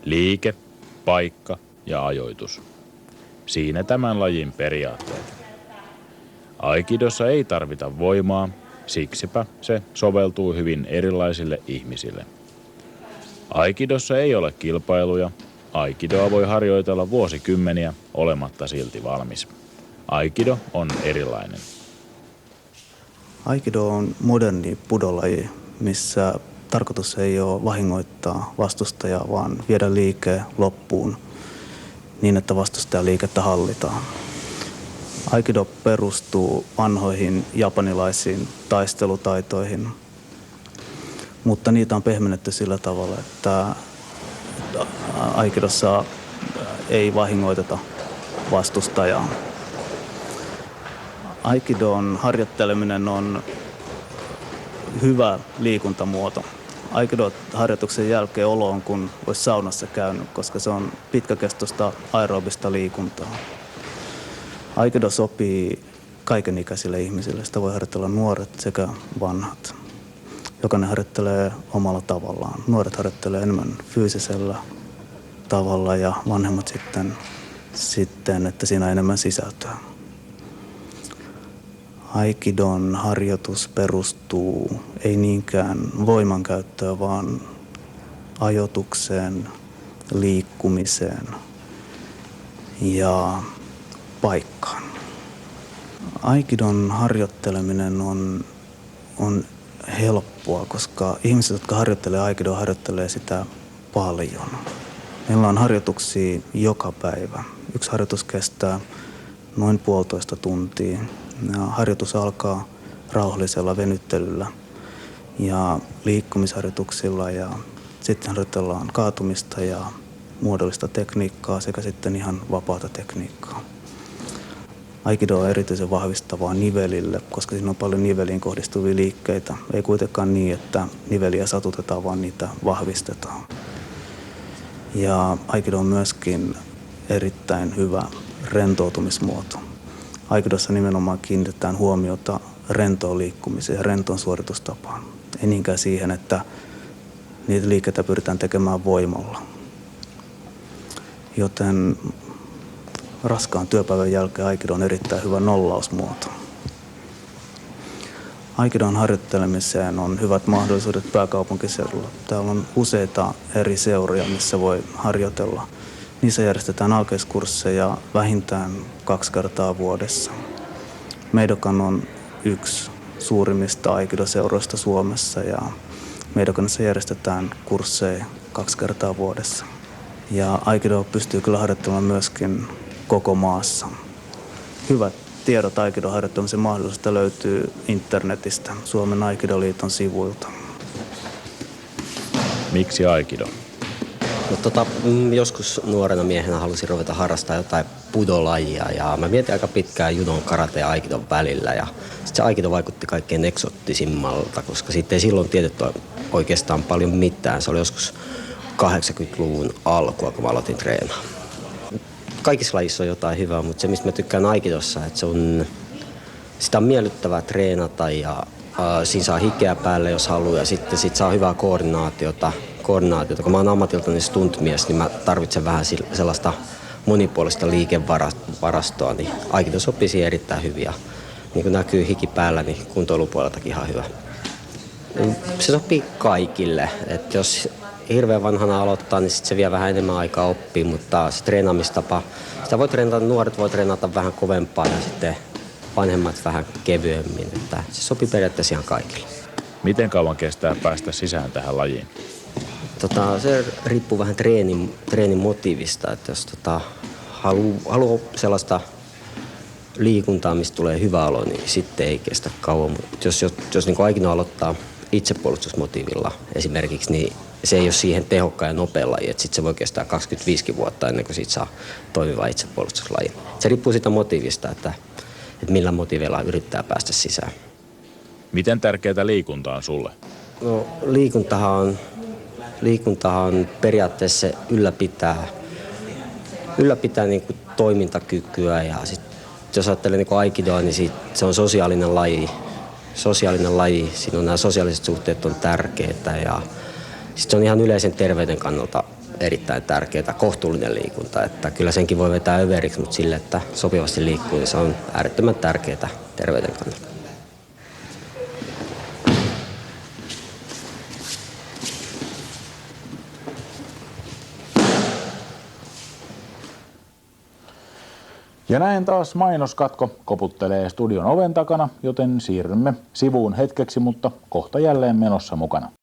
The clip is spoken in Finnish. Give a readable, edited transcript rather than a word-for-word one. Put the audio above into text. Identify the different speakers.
Speaker 1: Liike, paikka ja ajoitus. Siinä tämän lajin periaatteet. Aikidossa ei tarvita voimaa, siksipä se soveltuu hyvin erilaisille ihmisille. Aikidossa ei ole kilpailuja. Aikidoa voi harjoitella vuosikymmeniä olematta silti valmis. Aikido on erilainen.
Speaker 2: Aikido on moderni pudolaji, missä tarkoitus ei ole vahingoittaa vastustajaa, vaan viedä liike loppuun niin, että vastustajan liikettä hallitaan. Aikido perustuu vanhoihin japanilaisiin taistelutaitoihin, mutta niitä on pehmennetty sillä tavalla, että aikidossa ei vahingoiteta vastustajaa. Aikidon harjoitteleminen on hyvä liikuntamuoto. Aikido-harjoituksen jälkeen olo on, kun olisi saunassa käynyt, koska se on pitkäkestoista aerobista liikuntaa. Aikido sopii kaikenikäisille ihmisille. Sitä voi harjoitella nuoret sekä vanhat. Jokainen harjoittelee omalla tavallaan. Nuoret harjoittelee enemmän fyysisellä tavalla ja vanhemmat sitten että siinä on enemmän sisältöä. Aikidon harjoitus perustuu ei niinkään voimankäyttöön, vaan ajoitukseen, liikkumiseen ja paikkaan. Aikidon harjoitteleminen on helppoa, koska ihmiset, jotka harjoittelee aikidoa, harjoittelee sitä paljon. Meillä on harjoituksia joka päivä. Yksi harjoitus kestää noin 1,5 tuntia. Ja harjoitus alkaa rauhallisella venyttelyllä ja liikkumisharjoituksilla ja sitten harjoitellaan kaatumista ja muodollista tekniikkaa sekä sitten ihan vapaata tekniikkaa. Aikido on erityisen vahvistavaa nivelille, koska siinä on paljon niveliin kohdistuvia liikkeitä. Ei kuitenkaan niin, että niveliä satutetaan, vaan niitä vahvistetaan. Ja aikido on myöskin erittäin hyvä rentoutumismuoto. Aikidossa nimenomaan kiinnitetään huomiota rentoon liikkumiseen ja rentoon suoritustapaan. Ei niinkään siihen, että niitä liikkeitä pyritään tekemään voimalla. Joten raskaan työpäivän jälkeen aikido on erittäin hyvä nollausmuoto. Aikidon harjoittelemiseen on hyvät mahdollisuudet pääkaupunkiseudulla. Täällä on useita eri seuroja, missä voi harjoitella. Niissä järjestetään alkeiskursseja vähintään 2 kertaa vuodessa. Meidokan on yksi suurimmista aikidoseuroista Suomessa ja Meidokanissa järjestetään kursseja 2 kertaa vuodessa. Ja aikido pystyy kyllä harjoittamaan myöskin koko maassa. Hyvät tiedot aikidon harjoittamisen mahdollisuudesta löytyy internetistä Suomen Aikidoliiton sivuilta.
Speaker 1: Miksi aikido?
Speaker 3: Joskus nuorena miehenä halusin ruveta harrastaa jotain pudolajia ja mä mietin aika pitkään judon, karate ja aikidon välillä ja sitten se aikido vaikutti kaikkein eksottisimmalta, koska siitä ei silloin tiedetty oikeastaan paljon mitään. Se oli joskus 80-luvun alkua, kun mä aloitin treenaa. Kaikissa lajissa on jotain hyvää, mutta se mistä mä tykkään aikidossa, että sitä on miellyttävää treenata ja siinä saa hikeä päälle jos haluaa ja sitten saa hyvää koordinaatiota. Kun mä oon ammatiltani stuntmies, niin mä tarvitsen vähän sellaista monipuolista liikevarastoa, niin aikido sopii siihen erittäin hyvin. Ja niin kuin näkyy hiki päällä, niin kuntoilupuoleltakin ihan hyvä. Se sopii kaikille. Et jos hirveän vanhana aloittaa, niin sit se vie vähän enemmän aikaa oppia, mutta se treenaamistapa, sitä voi treenata, nuoret voi treenata vähän kovempaa ja sitten vanhemmat vähän kevyemmin. Että se sopii periaatteessa ihan kaikille.
Speaker 1: Miten kauan kestää päästä sisään tähän lajiin?
Speaker 3: Se riippuu vähän treenin motiivista, että jos haluaa sellaista liikuntaa, mistä tulee hyvä olo, niin sitten ei kestä kauan. Mutta jos niin aikina aloittaa itsepuolustusmotiivilla esimerkiksi, niin se ei ole siihen tehokkaan ja nopea laji, että sitten se voi kestää 25 vuotta ennen kuin siitä saa toimivaa itsepuolustuslaji. Se riippuu siitä motiivista, että millä motiivilla yrittää päästä sisään.
Speaker 1: Miten tärkeää liikunta on sulle?
Speaker 3: No, liikuntahan on periaatteessa se ylläpitää niin kuin toimintakykyä ja sit, jos ajattelee niin kuin aikidoa, niin se on sosiaalinen laji. Siinä on nämä sosiaaliset suhteet on tärkeitä ja sit se on ihan yleisen terveyden kannalta erittäin tärkeää, kohtuullinen liikunta. Että kyllä senkin voi vetää överiksi, mutta sille, että sopivasti liikkuu, niin se on äärettömän tärkeää terveyden kannalta.
Speaker 1: Ja näin taas mainoskatko koputtelee studion oven takana, joten siirrymme sivuun hetkeksi, mutta kohta jälleen menossa mukana.